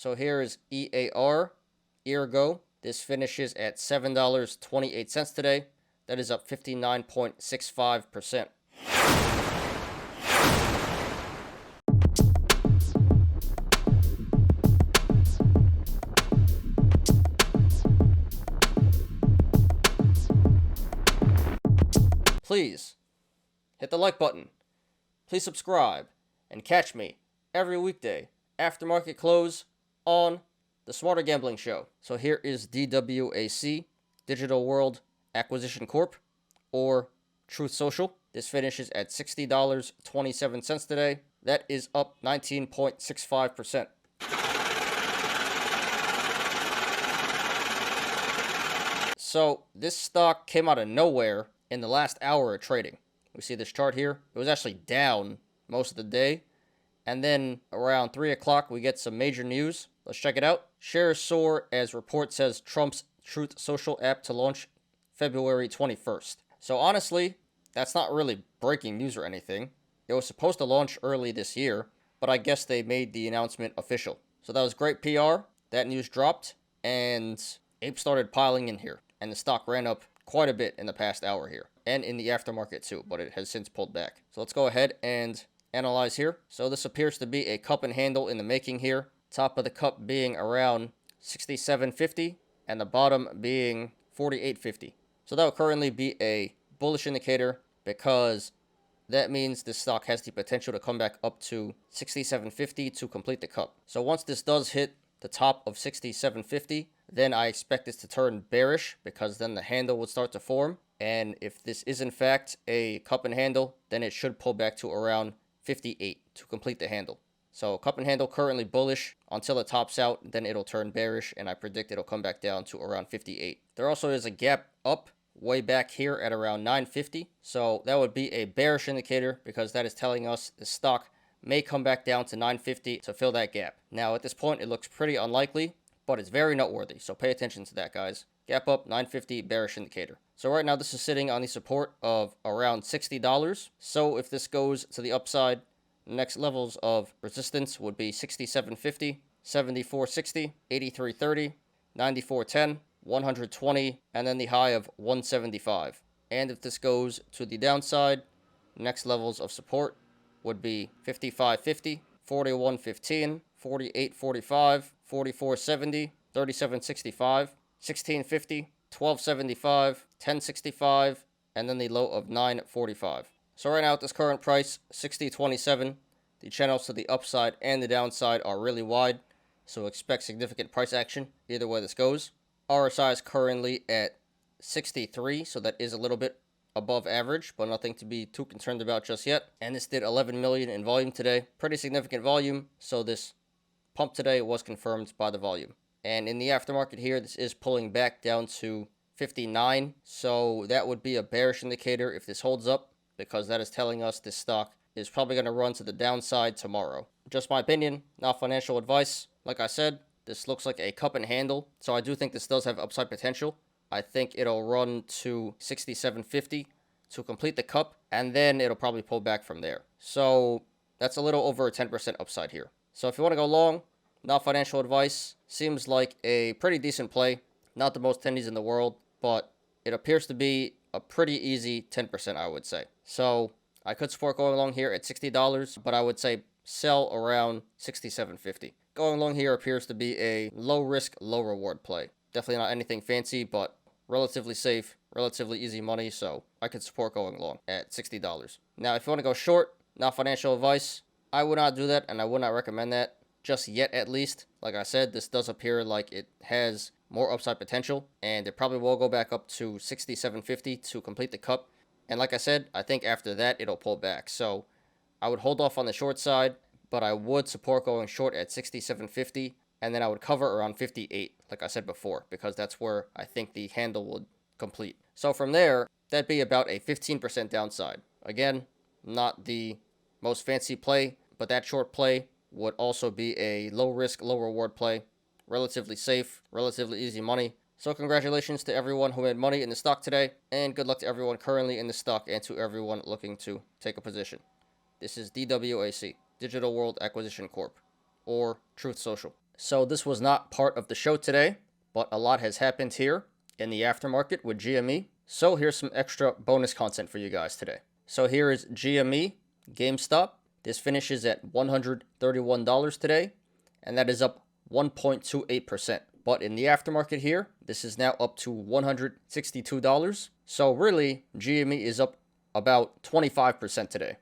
So here is EAR, Eargo. This finishes at $7.28 today. That is up 59.65%. Please hit the like button. Please subscribe and catch me every weekday after market close on the Smarter Gambling Show. So here is DWAC, Digital World Acquisition Corp, or Truth Social. This finishes at $60.27 today. That is up 19.65%. So this stock came out of nowhere in the last hour of trading. We see this chart here. It was actually down most of the day. And then around 3 o'clock, we get some major news. Let's check it out. Shares soar as report says Trump's Truth Social app to launch February 21st. So honestly, that's not really breaking news or anything. It was supposed to launch early this year, but I guess they made the announcement official. So that was great PR. That news dropped, and apes started piling in here. And the stock ran up quite a bit in the past hour here, and in the aftermarket too, but it has since pulled back. So let's go ahead and analyze here. So this appears to be a cup and handle in the making here. Top of the cup being around 67.50 and the bottom being 48.50. So that will currently be a bullish indicator because that means this stock has the potential to come back up to 67.50 to complete the cup. So once this does hit the top of 67.50, then I expect this to turn bearish because then the handle would start to form. And if this is in fact a cup and handle, then it should pull back to around 58 to complete the handle. So cup and handle currently bullish until it tops out, then it'll turn bearish, and I predict it'll come back down to around 58. There also is a gap up way back here at around 9.50. So that would be a bearish indicator because that is telling us the stock may come back down to 9.50 to fill that gap. Now at this point, it looks pretty unlikely, but it's very noteworthy. So pay attention to that, guys. Gap up, 9.50, bearish indicator. So right now this is sitting on the support of around $60. So if this goes to the upside, the next levels of resistance would be 67.50, 74.60, 83.30, 94.10, 120, and then the high of 175. And if this goes to the downside, next levels of support would be 55.50, 41.15, 48.45, 44.70, 37.65, 16.50, 12.75, 10.65, and then the low of 9.45. So right now at this current price, 60.27, the channels to the upside and the downside are really wide, so expect significant price action either way this goes. RSI is currently at 63, so that is a little bit above average, but nothing to be too concerned about just yet. And this did 11 million in volume today. Pretty significant volume, so this pump today was confirmed by the volume. And in the aftermarket here, this is pulling back down to 59, so that would be a bearish indicator if this holds up, because that is telling us this stock is probably going to run to the downside tomorrow. Just my opinion, not financial advice. Like I said, this looks like a cup and handle, so I do think this does have upside potential. I think it'll run to 67.50 to complete the cup, and then it'll probably pull back from there. So that's a little over a 10% upside here. So if you want to go long, not financial advice, seems like a pretty decent play. Not the most tendies in the world, but it appears to be a pretty easy 10%, I would say. So I could support going along here at $60, but I would say sell around 67.50. Going long here appears to be a low risk, low reward play. Definitely not anything fancy, but relatively safe, relatively easy money, so I could support going long at $60. Now, if you want to go short, not financial advice, I would not do that, and I would not recommend that just yet, at least. Like I said, this does appear like it has more upside potential, and it probably will go back up to 67.50 to complete the cup. And like I said, I think after that, it'll pull back. So I would hold off on the short side, but I would support going short at 67.50, and then I would cover around 58, like I said before, because that's where I think the handle would complete. So from there, that'd be about a 15% downside. Again, not the most fancy play, but that short play would also be a low risk, low reward play. Relatively safe, relatively easy money. So congratulations to everyone who made money in the stock today, and good luck to everyone currently in the stock and to everyone looking to take a position. This is DWAC, Digital World Acquisition Corp, or Truth Social. So this was not part of the show today, but a lot has happened here in the aftermarket with GME. So here's some extra bonus content for you guys today. So here is GME Gamestop. This finishes at $131 today, and that is up 1.28%. But in the aftermarket here, this is now up to $162. So really, GME is up about 25% today.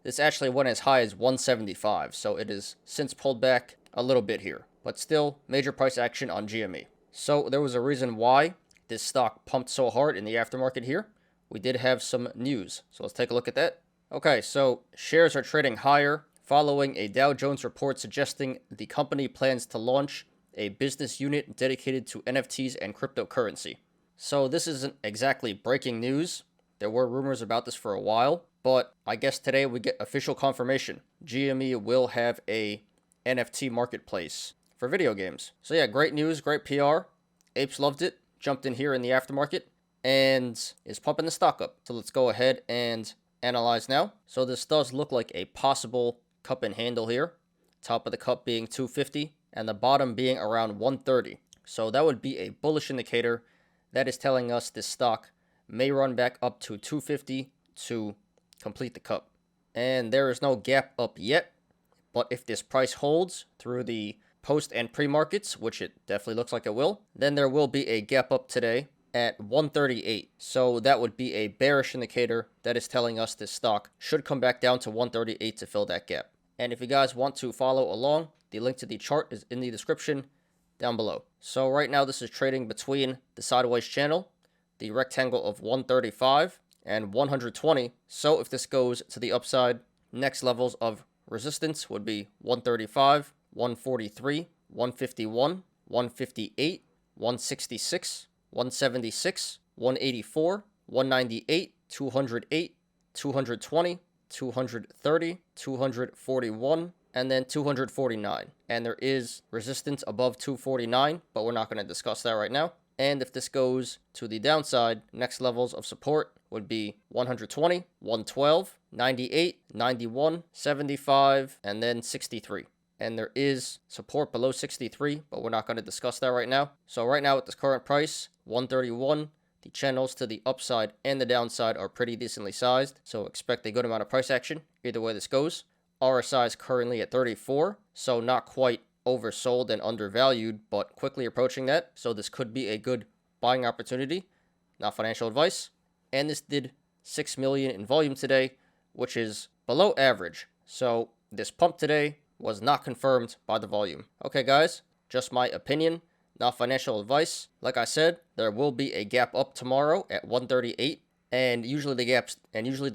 This actually went as high as 175, so it has since pulled back a little bit here. But still, major price action on GME. So there was a reason why this stock pumped so hard in the aftermarket here. We did have some news, so let's take a look at that. Okay, so shares are trading higher following a Dow Jones report suggesting the company plans to launch a business unit dedicated to NFTs and cryptocurrency. So this isn't exactly breaking news. There were rumors about this for a while, but I guess today we get official confirmation. GME will have a NFT marketplace for video games. So yeah, great news, great PR. Apes loved it, jumped in here in the aftermarket, and is pumping the stock up. So let's go ahead and analyze now. So this does look like a possible cup and handle here. Top of the cup being 250 and the bottom being around 130. So that would be a bullish indicator. That is telling us this stock may run back up to 250 to complete the cup. And there is no gap up yet, but if this price holds through the post and pre-markets, which it definitely looks like it will, then there will be a gap up today at 138. So that would be a bearish indicator that is telling us this stock should come back down to 138 to fill that gap. And if you guys want to follow along, the link to the chart is in the description down below. So right now this is trading between the sideways channel, the rectangle of 135 and 120. So if this goes to the upside, next levels of resistance would be 135, 143, 151, 158, 166, 176, 184, 198, 208, 220, 230, 241, and then 249. And there is resistance above 249, but we're not going to discuss that right now. And if this goes to the downside, next levels of support would be 120, 112, 98, 91, 75, and then 63. And there is support below 63, but we're not going to discuss that right now. So right now at this current price, 131, the channels to the upside and the downside are pretty decently sized, so expect a good amount of price action either way this goes. RSI is currently at 34, so not quite oversold and undervalued, but quickly approaching that, so this could be a good buying opportunity. Not financial advice. And this did 6 million in volume today, which is below average. So this pump today was not confirmed by the volume. Okay guys, just my opinion, not financial advice. Like I said, there will be a gap up tomorrow at 138, and usually the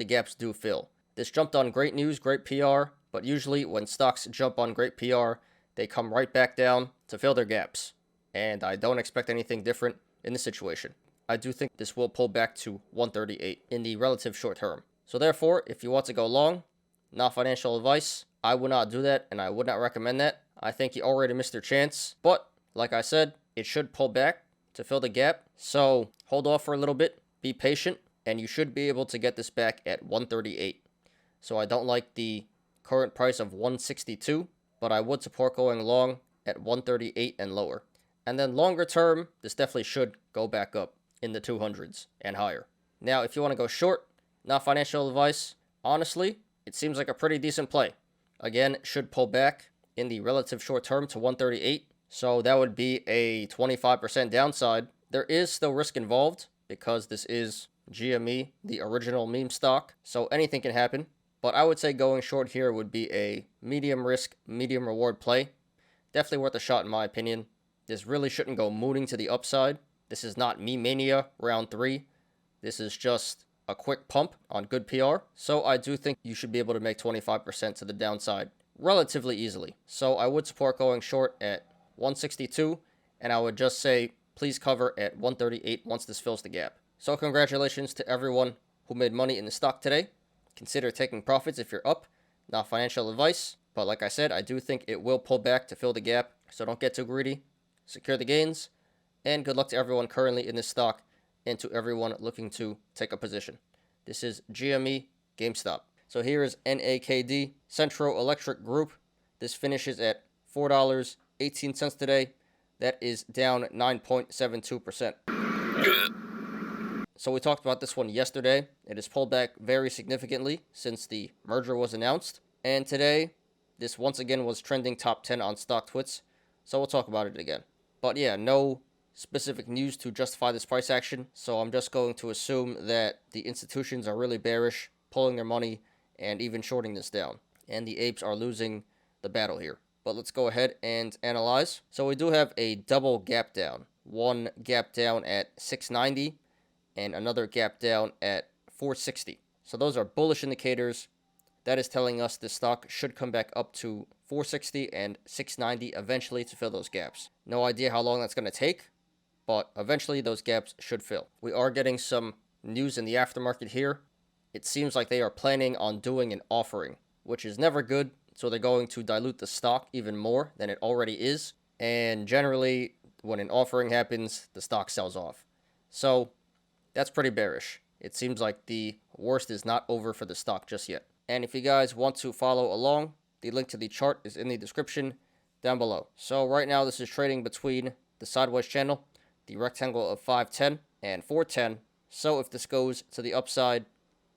gaps do fill. This jumped on great news, great PR, but usually when stocks jump on great PR, they come right back down to fill their gaps. And I don't expect anything different in this situation. I do think this will pull back to 138 in the relative short term. So therefore, if you want to go long, not financial advice, I would not do that, and I would not recommend that. I think you already missed your chance, but like I said, it should pull back to fill the gap. So hold off for a little bit, be patient, and you should be able to get this back at 138. So I don't like the current price of 162, but I would support going long at 138 and lower. And then longer term, this definitely should go back up in the 200s and higher. Now, if you want to go short, not financial advice, honestly, it seems like a pretty decent play. Again, it should pull back in the relative short term to 138. So that would be a 25% downside. There is still risk involved because this is GME, the original meme stock. So anything can happen. But I would say going short here would be a medium risk, medium reward play. Definitely worth a shot in my opinion. This really shouldn't go mooning to the upside. This is not meme mania round 3. This is just a quick pump on good PR. So I do think you should be able to make 25% to the downside relatively easily. So I would support going short at 162, and I would just say please cover at 138 once this fills the gap. So congratulations to everyone who made money in the stock today. Consider taking profits if you're up. Not financial advice, but like I said, I do think it will pull back to fill the gap, so don't get too greedy. Secure the gains, and good luck to everyone currently in this stock and to everyone looking to take a position. This is GME Gamestop. So here is NAKD, Cenntro Electric Group. This finishes at $4.18 today. That is down 9.72%. So we talked about this one yesterday. It has pulled back very significantly since the merger was announced. And today, this once again was trending top 10 on StockTwits. So we'll talk about it again. But yeah, no specific news to justify this price action. So I'm just going to assume that the institutions are really bearish, pulling their money, and even shorting this down. And the apes are losing the battle here. But let's go ahead and analyze. So we do have a double gap down. One gap down at 690 and another gap down at 460. So those are bullish indicators. That is telling us this stock should come back up to 460 and 690 eventually to fill those gaps. No idea how long that's going to take, but eventually those gaps should fill. We are getting some news in the aftermarket here. It seems like they are planning on doing an offering, which is never good. So they're going to dilute the stock even more than it already is. And generally, when an offering happens, the stock sells off. So that's pretty bearish. It seems like the worst is not over for the stock just yet. And if you guys want to follow along, the link to the chart is in the description down below. So right now, this is trading between the sideways channel, the rectangle of 510 and 410. So if this goes to the upside,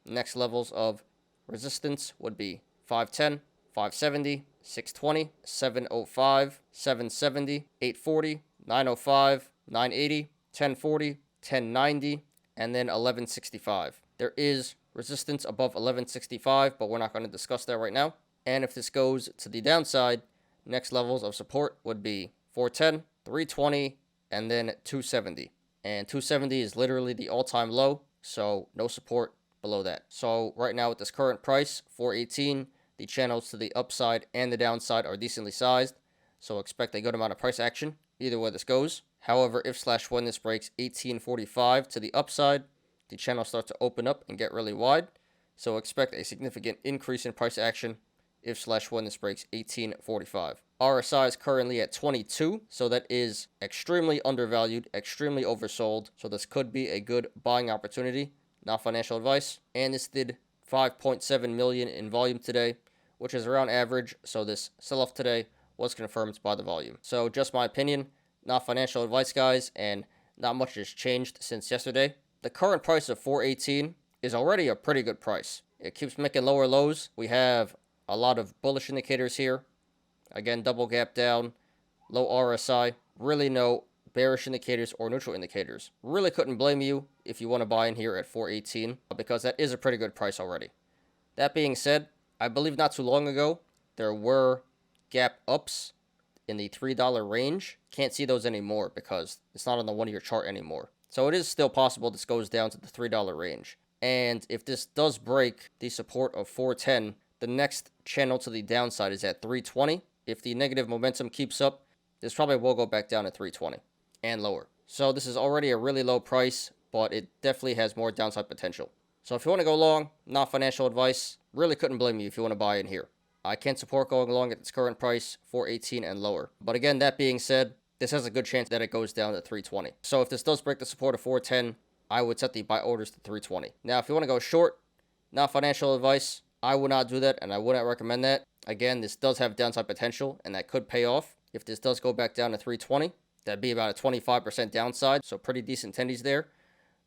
next levels of resistance would be 510, 570, 620, 705, 770, 840, 905, 980, 1040, 1090, and then 1165. There is resistance above 1165, but we're not going to discuss that right now. And if this goes to the downside, next levels of support would be 410, 320, and then 270. And 270 is literally the all-time low, so no support below that. So right now with this current price, 418, the channels to the upside and the downside are decently sized, so expect a good amount of price action either way this goes. However, if/when this breaks 1845 to the upside, the channel starts to open up and get really wide, so expect a significant increase in price action if/when this breaks 1845. RSI is currently at 22, so that is extremely undervalued, extremely oversold, so this could be a good buying opportunity. Not financial advice. And this did 5.7 million in volume today, which is around average, so this sell-off today was confirmed by the volume. So just my opinion, not financial advice, guys, and not much has changed since yesterday. The current price of 418 is already a pretty good price. It keeps making lower lows. We have a lot of bullish indicators here. Again, double gap down, low RSI, really no bearish indicators or neutral indicators. Really couldn't blame you if you want to buy in here at 418 because that is a pretty good price already. That being said, I believe not too long ago there were gap ups in the $3 range. Can't see those anymore because it's not on the 1-year chart anymore. So it is still possible this goes down to the $3 range. And if this does break the support of 410, the next channel to the downside is at 320. If the negative momentum keeps up, this probably will go back down to 320 and lower. So this is already a really low price, but it definitely has more downside potential. So if you want to go long, not financial advice, really couldn't blame you if you want to buy in here. I can't support going long at this current price, 418 and lower. But again, that being said, this has a good chance that it goes down to 320. So if this does break the support of 410, I would set the buy orders to 320. Now, if you want to go short, not financial advice, I would not do that, and I wouldn't recommend that. Again, this does have downside potential, and that could pay off. If this does go back down to 320, that'd be about a 25% downside, so pretty decent tendies there.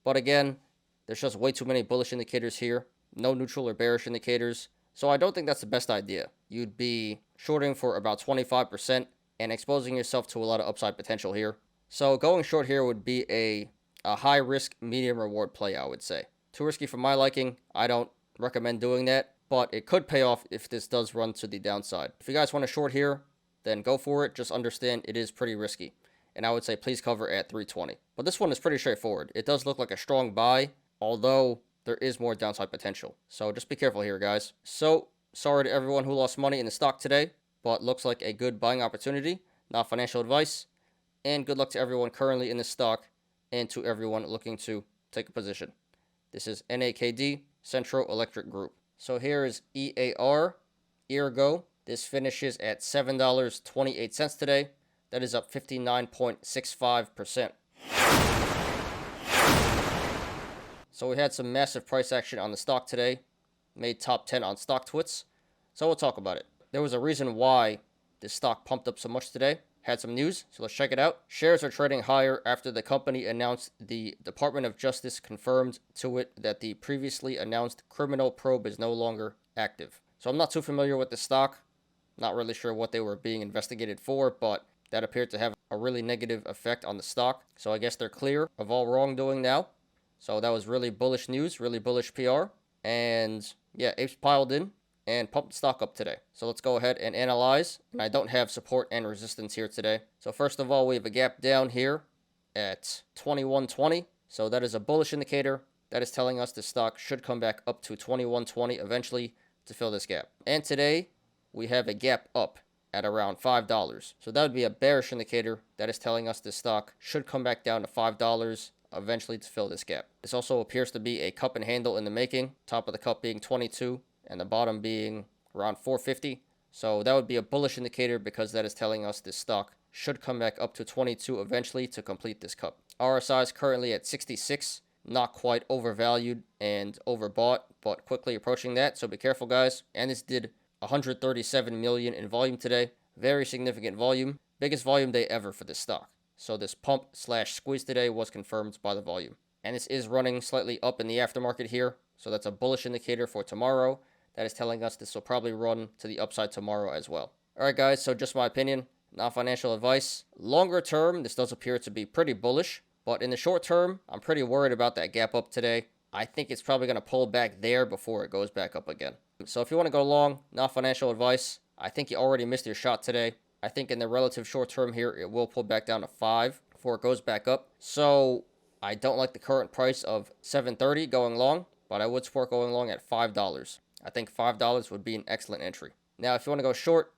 But again, there's just way too many bullish indicators here. No neutral or bearish indicators. So I don't think that's the best idea. You'd be shorting for about 25% and exposing yourself to a lot of upside potential here. So going short here would be a high risk, medium reward play, I would say. Too risky for my liking. I don't recommend doing that, but it could pay off if this does run to the downside. If you guys want to short here, then go for it. Just understand it is pretty risky. And I would say please cover at 320. But this one is pretty straightforward. It does look like a strong buy, although there is more downside potential. So just be careful here, guys. So sorry to everyone who lost money in the stock today, but looks like a good buying opportunity. Not financial advice. And good luck to everyone currently in this stock and to everyone looking to take a position. This is NAKD, Cenntro Electric Group. So here is EAR, Eargo. This finishes at $7.28 today. That is up 59.65%. So we had some massive price action on the stock today. Made top 10 on StockTwits. So we'll talk about it. There was a reason why this stock pumped up so much today. Had some news, so let's check it out. Shares are trading higher after the company announced the Department of Justice confirmed to it that the previously announced criminal probe is no longer active. So I'm not too familiar with the stock. Not really sure what they were being investigated for, but that appeared to have a really negative effect on the stock. So I guess they're clear of all wrongdoing now. So that was really bullish news, really bullish PR. And yeah, apes piled in and pumped the stock up today. So let's go ahead and analyze. And I don't have support and resistance here today. So first of all, we have a gap down here at 21.20. So that is a bullish indicator. That is telling us the stock should come back up to 21.20 eventually to fill this gap. And today, we have a gap up at around $5. So that would be a bearish indicator. That is telling us the stock should come back down to $5 eventually to fill this gap. This also appears to be a cup and handle in the making. Top of the cup being 22 and the bottom being around 450. So that would be a bullish indicator because that is telling us this stock should come back up to 22 eventually to complete this cup. RSI is currently at 66. Not quite overvalued and overbought, but quickly approaching that. So be careful, guys. And this did 137 million in volume today. Very significant volume. Biggest volume day ever for this stock. So this pump slash squeeze today was confirmed by the volume. And this is running slightly up in the aftermarket here. So that's a bullish indicator for tomorrow. That is telling us this will probably run to the upside tomorrow as well. All right, guys. So just my opinion, not financial advice. Longer term, this does appear to be pretty bullish. But in the short term, I'm pretty worried about that gap up today. I think it's probably going to pull back there before it goes back up again. So if you want to go long, not financial advice, I think you already missed your shot today. I think in the relative short term here, it will pull back down to 5 before it goes back up. So I don't like the current price of $7.30 going long, but I would support going long at $5. I think $5 would be an excellent entry. Now, if you want to go short,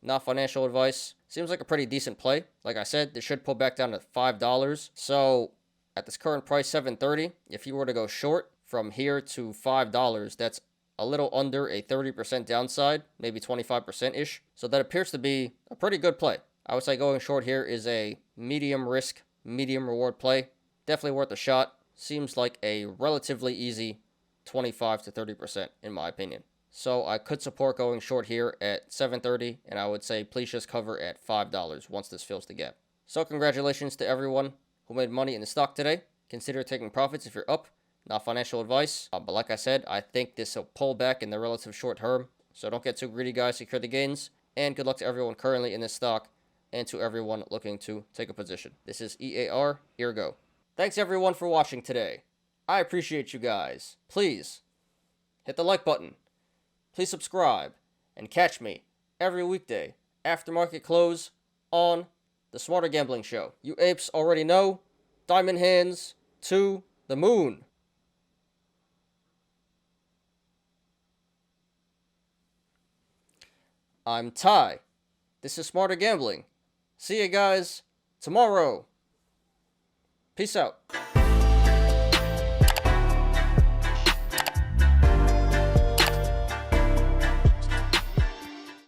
not financial advice, seems like a pretty decent play. Like I said, this should pull back down to $5. So at this current price, $7.30, if you were to go short from here to $5, that's a little under a 30% downside, maybe 25%-ish. So that appears to be a pretty good play. I would say going short here is a medium risk, medium reward play. Definitely worth a shot. Seems like a relatively easy 25 to 30% in my opinion. So I could support going short here at $7.30, and I would say please just cover at $5 once this fills the gap. So congratulations to everyone who made money in the stock today. Consider taking profits if you're up. Not financial advice, but like I said, I think this will pull back in the relative short term. So don't get too greedy, guys. Secure the gains. And good luck to everyone currently in this stock and to everyone looking to take a position. This is EAR, Eargo. Thanks everyone for watching today. I appreciate you guys. Please hit the like button. Please subscribe and catch me every weekday after market close on the Smarter Gambling Show. You apes already know. Diamond hands to the moon. I'm Ty. This is Smarter Gambling. See you guys tomorrow. Peace out.